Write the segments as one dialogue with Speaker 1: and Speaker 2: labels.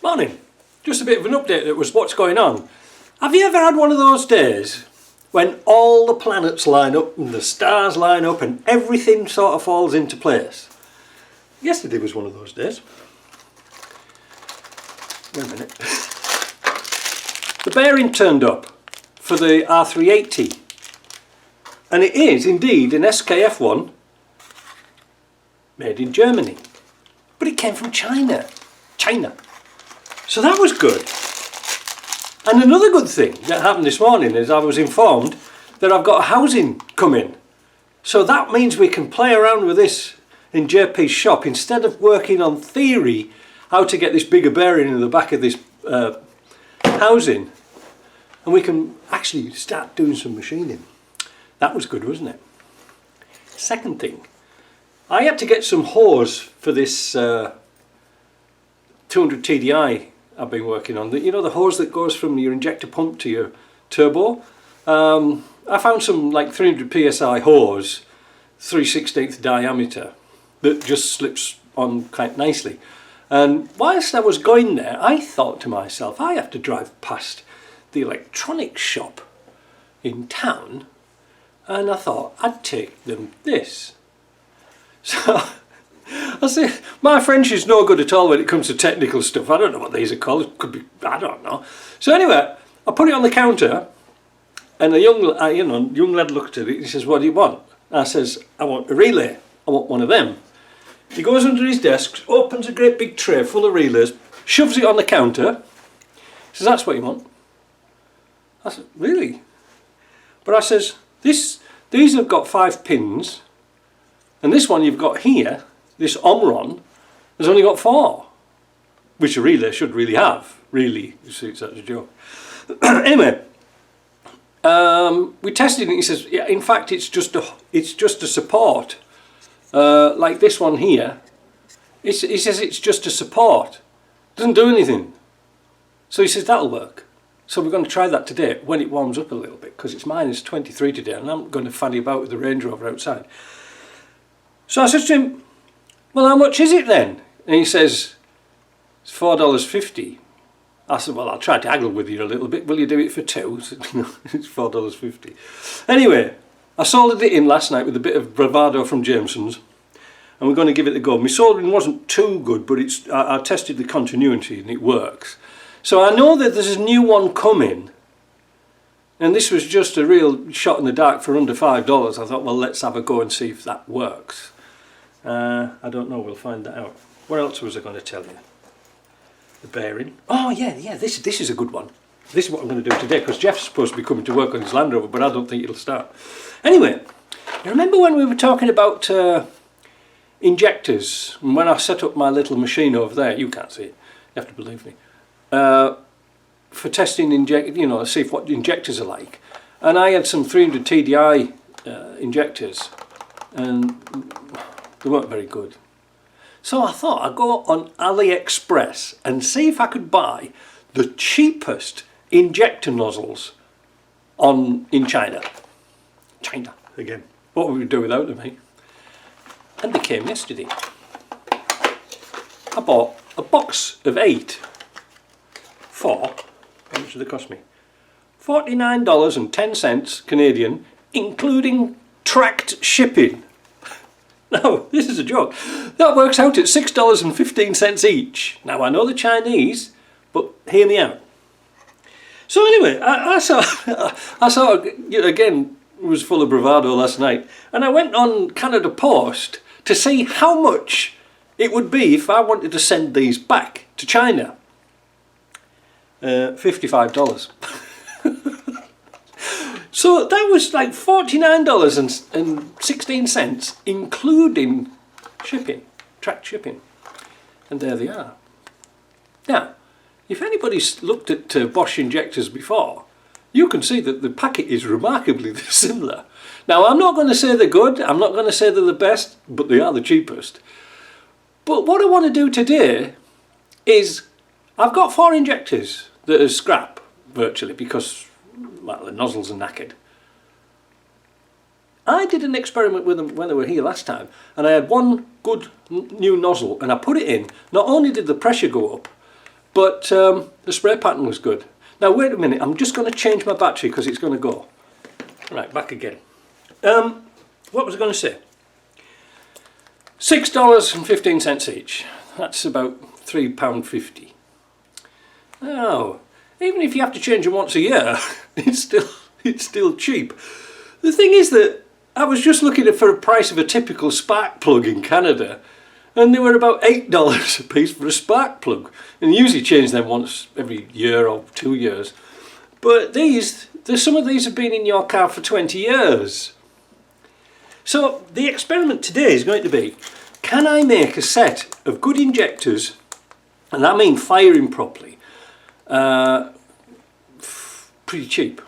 Speaker 1: Morning. Just a bit of an update that was what's going on. Have you ever had one of those days when all the planets line up and the stars line up and everything sort of falls into place? Yesterday was one of those days. Wait a minute. The bearing turned up for the R380 and it is indeed an SKF one made in Germany, but it came from China. So that was good. And another good thing that happened this morning is I was informed that I've got a housing coming. So that means we can play around with this in JP's shop instead of working on theory how to get this bigger bearing in the back of this housing, and we can actually start doing some machining. That was good, wasn't it? Second thing, I had to get some hose for this 200 TDI I've been working on. You know, the hose that goes from your injector pump to your turbo. I found some like 300 psi hose, 3/16 diameter, that just slips on quite nicely. And whilst I was going there, I thought to myself, I have to drive past the electronics shop in town, and I thought I'd take them this. So I say, my French is no good at all when it comes to technical stuff. I don't know what these are called. It could be, I don't know. So anyway, I put it on the counter, and a young lad looked at it. He says, "What do you want?" I says, "I want a relay. I want one of them." He goes under his desk, opens a great big tray full of relays, shoves it on the counter. He says, "That's what you want?" I said, "Really?" But I says, these have got 5 pins, and this one you've got here, this Omron, has only got 4, which a relay should really have. Really, you see, it's such a joke. Anyway, we tested it. And he says, "Yeah, in fact, it's just a support, like this one here. He says it's just a support, doesn't do anything." So he says that'll work. So we're going to try that today when it warms up a little bit, because it's -23 today, and I'm going to fanny about with the Range Rover outside. So I said to him, "Well, how much is it then?" And he says, "It's $4.50. I said, "Well, I'll try to haggle with you a little bit. Will you do it for 2? It's $4.50. Anyway, I soldered it in last night with a bit of bravado from Jameson's, and we're going to give it a go. My soldering wasn't too good, but I tested the continuity and it works. So I know that there's a new one coming, and this was just a real shot in the dark for under $5. I thought, well, let's have a go and see if that works. I don't know, we'll find that out. What else was I going to tell you? The bearing. Oh yeah, this is a good one. This is what I'm going to do today, because Jeff's supposed to be coming to work on his Land Rover, but I don't think it'll start. Anyway, you remember when we were talking about injectors, and when I set up my little machine over there, you can't see it, you have to believe me, for testing see what injectors are like. And I had some 300 TDI injectors, and they weren't very good. So I thought I'd go on AliExpress and see if I could buy the cheapest injector nozzles in China. China again. What would we do without them, eh? And they came yesterday. I bought a box of 8 for, how much did they cost me? $49.10 Canadian, including tracked shipping. No, this is a joke. That works out at $6.15 each. Now I know the Chinese, but hear me out. So anyway, I saw again, was full of bravado last night, and I went on Canada Post to see how much it would be if I wanted to send these back to China. $55. So that was like $49.16, including shipping, tracked shipping. And there they are. Now, if anybody's looked at Bosch injectors before, you can see that the packet is remarkably similar. Now, I'm not going to say they're good, I'm not going to say they're the best, but they are the cheapest. But what I want to do today is, I've got 4 injectors that are scrap, virtually, because, well, the nozzles are knackered. I did an experiment with them when they were here last time, and I had one good new nozzle, and I put it in. Not only did the pressure go up, but the spray pattern was good. Now wait a minute, I'm just going to change my battery because it's going to go. Right, back again. What was I going to say? $6.15 each. That's about £3.50. Now, even if you have to change them once a year, it's still cheap. The thing is that I was just looking for a price of a typical spark plug in Canada, and they were about $8 a piece for a spark plug. And you usually change them once every year or 2 years. But some of these have been in your car for 20 years. So the experiment today is going to be, can I make a set of good injectors, and I mean firing properly, pretty cheap,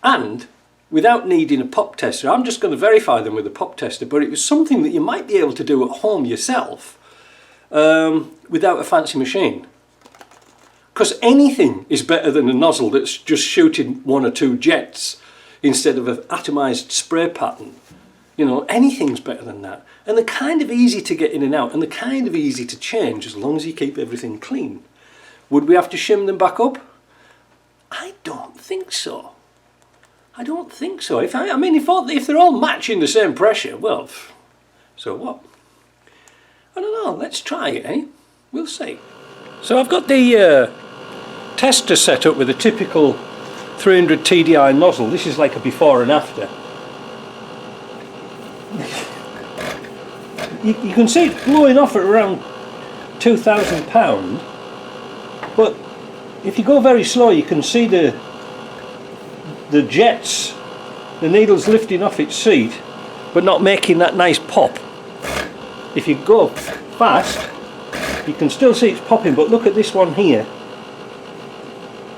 Speaker 1: and without needing a pop tester? I'm just going to verify them with a pop tester, but it was something that you might be able to do at home yourself without a fancy machine. Because anything is better than a nozzle that's just shooting 1 or 2 jets instead of an atomised spray pattern. You know, anything's better than that. And they're kind of easy to get in and out, and they're kind of easy to change as long as you keep everything clean. Would we have to shim them back up? I don't think so. I don't think so. If they're all matching the same pressure, well, so what? I don't know. Let's try it, eh? We'll see. So I've got the tester set up with a typical 300 TDI nozzle. This is like a before and after. You can see it blowing off at around £2,000, but if you go very slow, you can see the jets, the needles lifting off its seat, but not making that nice pop. If you go fast, you can still see it's popping, but look at this one here.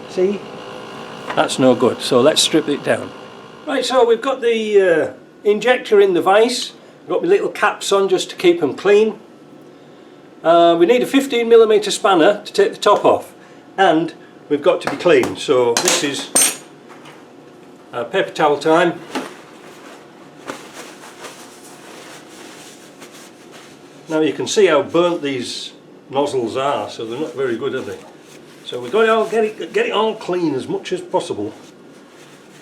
Speaker 1: See? That's no good, so let's strip it down. Right, so we've got the injector in the vise. I've got my little caps on just to keep them clean. We need a 15mm spanner to take the top off, and we've got to be clean. So this is paper towel time. Now you can see how burnt these nozzles are, so they're not very good, are they? So we've got to get it all clean as much as possible.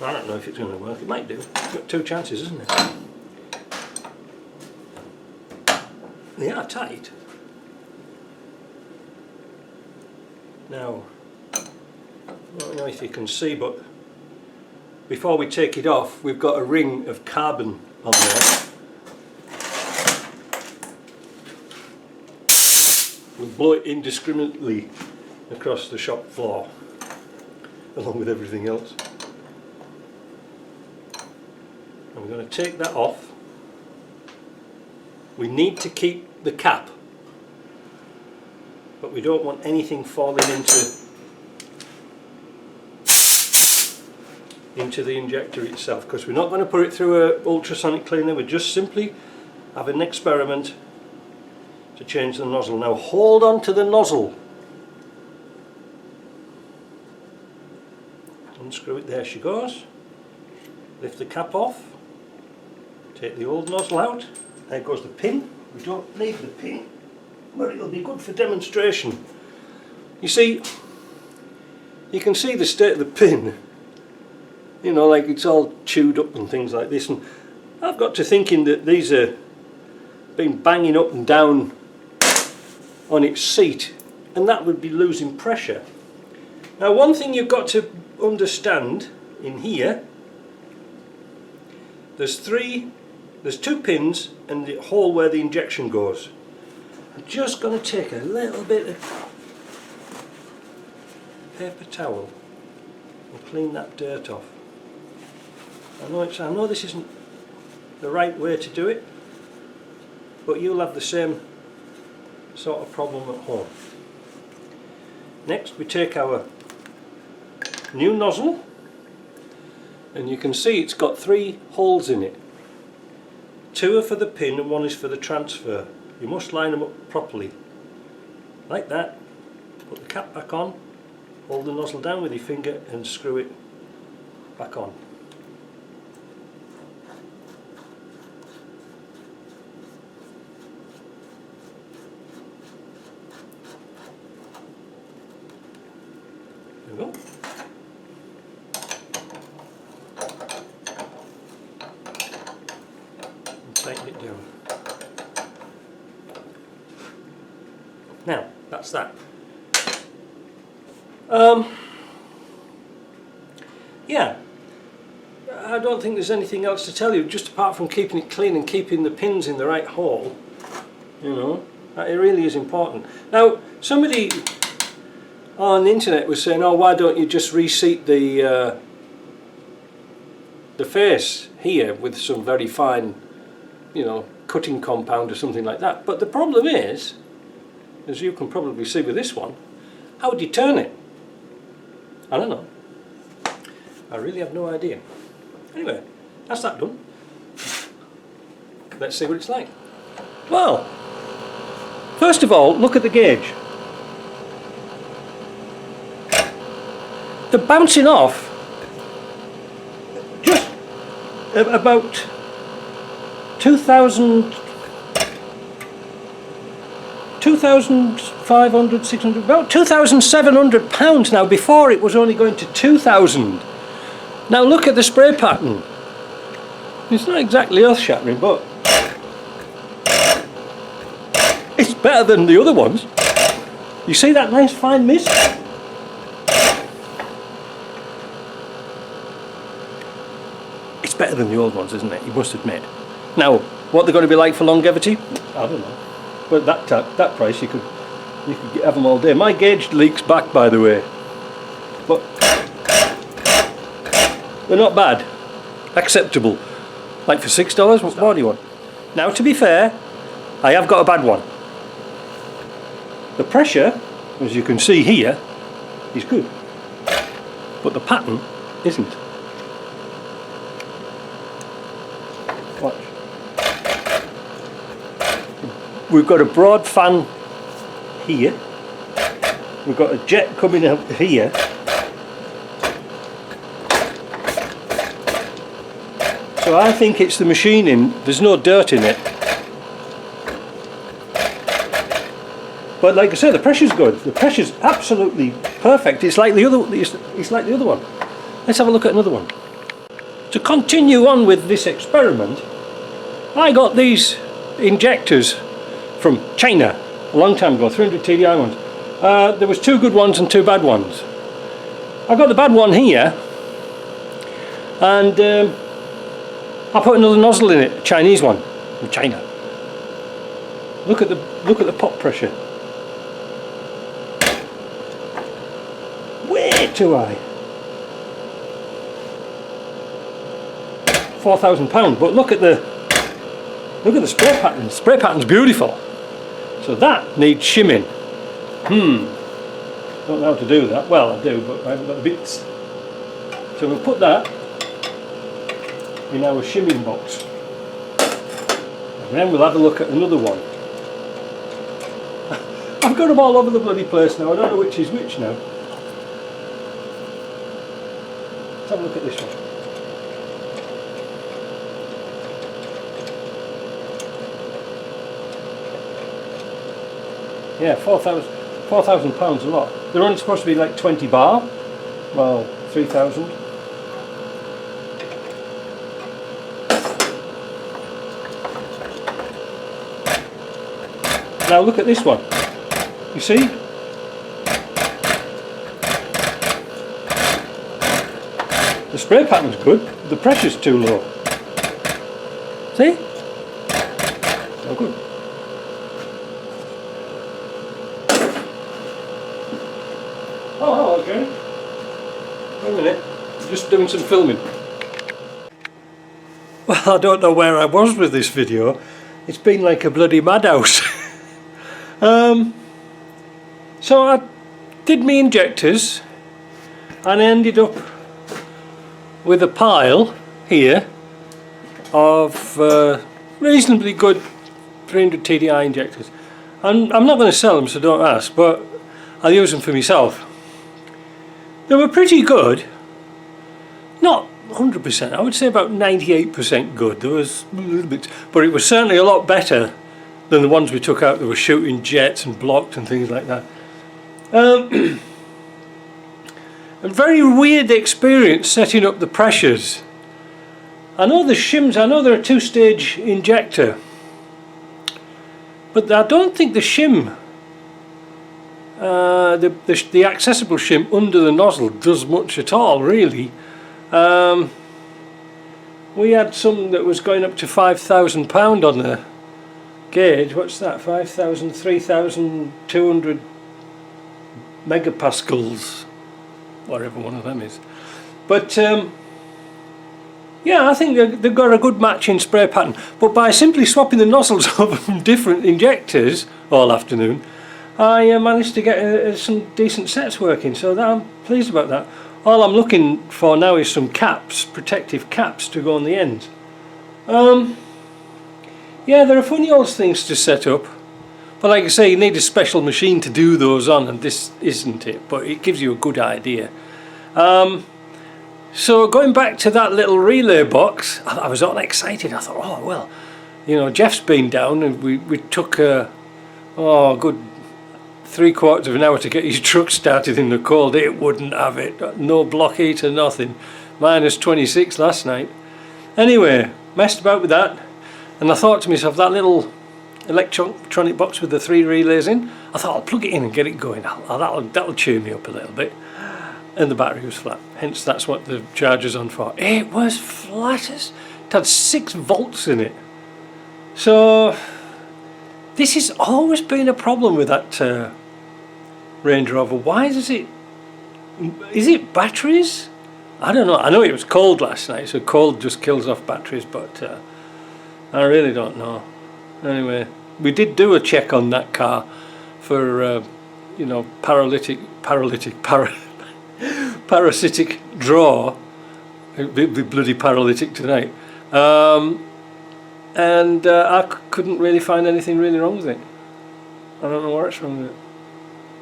Speaker 1: I don't know if it's going to work. It might do. It's got 2 chances, isn't it? They are tight. Now, I don't know if you can see, but before we take it off, we've got a ring of carbon on there. We'll blow it indiscriminately across the shop floor, along with everything else. And we're going to take that off. We need to keep the cap, but we don't want anything falling into the injector itself, because we're not going to put it through an ultrasonic cleaner. We just simply have an experiment to change the nozzle. Now hold on to the nozzle. Unscrew it, there she goes. Lift the cap off. Take the old nozzle out. There goes the pin. We don't need the pin, but it'll be good for demonstration. You see, you can see the state of the pin. You know, like it's all chewed up and things like this. And I've got to thinking that these are been banging up and down on its seat, and that would be losing pressure. Now, one thing you've got to understand in here, there's 2 pins and the hole where the injection goes. I'm just going to take a little bit of paper towel and clean that dirt off. I know this isn't the right way to do it, but you'll have the same sort of problem at home. Next, we take our new nozzle, and you can see it's got 3 holes in it. 2 are for the pin and 1 is for the transfer. You must line them up properly, like that. Put the cap back on, hold the nozzle down with your finger and screw it back on. we go. And tighten it down. Now, that's that. Yeah, I don't think there's anything else to tell you, just apart from keeping it clean and keeping the pins in the right hole. You know, it really is important. Now, somebody on the internet was saying, oh, why don't you just reseat the face here with some very fine, you know, cutting compound or something like that. But the problem is, as you can probably see with this one, how would you turn it? I don't know. I really have no idea. Anyway, that's that done. Let's see what it's like. Well, first of all, look at the gauge. They're bouncing off just about 2,500, 600, about 2,700 pounds now. Before it was only going to 2,000. Now look at the spray pattern. It's not exactly earth-shattering, but it's better than the other ones. You see that nice fine mist? It's better than the old ones, isn't it? You must admit. Now, what they're going to be like for longevity? I don't know. But that price, you could have them all day. My gauge leaks back, by the way, but they're not bad. Acceptable. Like for $6, what more do you want? Now, to be fair, I have got a bad one. The pressure, as you can see here, is good, but the pattern isn't. Watch. We've got a broad fan here. We've got a jet coming out here. So I think it's the machining. There's no dirt in it. But like I say, the pressure's good. The pressure's absolutely perfect. It's like the other. It's like the other one. Let's have a look at another one. To continue on with this experiment, I got these injectors from China a long time ago, 300 TDI ones. There was 2 good ones and 2 bad ones. I got the bad one here, and I put another nozzle in it, a Chinese one from China. Look at the pop pressure. Way too high. 4,000 pounds. But look at the spray pattern. The spray pattern's beautiful. So that needs shimming. Don't know how to do that. Well, I do, but I haven't got the bits. So we'll put that in our shimming box. And then we'll have a look at another one. I've got them all over the bloody place now. I don't know which is which now. Let's have a look at this one. Yeah, 4,000 pounds a lot. They're only supposed to be like 20 bar. Well, 3,000. Now look at this one. You see? The spray pattern's good. The pressure's too low. See? Oh, good. Oh, hello, Jerry. Wait a minute. I'm just doing some filming. Well, I don't know where I was with this video. It's been like a bloody madhouse. So I did my injectors and I ended up with a pile here of reasonably good 300 TDI injectors. And I'm not going to sell them, so don't ask, but I'll use them for myself. They were pretty good. Not 100%, I would say about 98% good. There was a little bit, but it was certainly a lot better than the ones we took out that were shooting jets and blocked and things like that. A very weird experience setting up the pressures. I know the shims, I know they're a 2-stage injector, but I don't think the shim, the accessible shim under the nozzle does much at all, really. We had some that was going up to £5,000 on the gauge. What's that? 3,200 megapascals, whatever one of them is. But yeah, I think they've got a good matching spray pattern. But by simply swapping the nozzles over from different injectors all afternoon, I managed to get some decent sets working. So I'm pleased about that. All I'm looking for now is some caps, protective caps to go on the end. Yeah, there are funny old things to set up. But like I say, you need a special machine to do those on, and this isn't it. But it gives you a good idea. So going back to that little relay box, I was all excited. I thought, oh well, you know, Jeff's been down, and we took a good 3/4 of an hour to get his truck started in the cold. It wouldn't have it. No block heater, nothing. -26 last night. Anyway, messed about with that, and I thought to myself, that little electronic box with the 3 relays in, I thought I'll plug it in and get it going. That'll cheer me up a little bit. And the battery was flat, hence that's what the charger's on for. It was flat as, it had 6 volts in it. So this has always been a problem with that Range Rover. Why does it, is it batteries? I don't know. I know it was cold last night, so cold just kills off batteries, but I really don't know. Anyway, we did do a check on that car for you know, parasitic draw. It'd be bloody paralytic tonight. And I couldn't really find anything really wrong with it. I don't know what's wrong with it.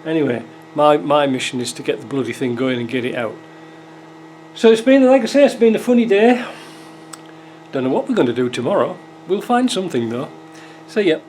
Speaker 1: Anyway, my mission is to get the bloody thing going and get it out. So it's been, like I say, it's been a funny day. Don't know what we're going to do tomorrow. We'll find something though. See ya.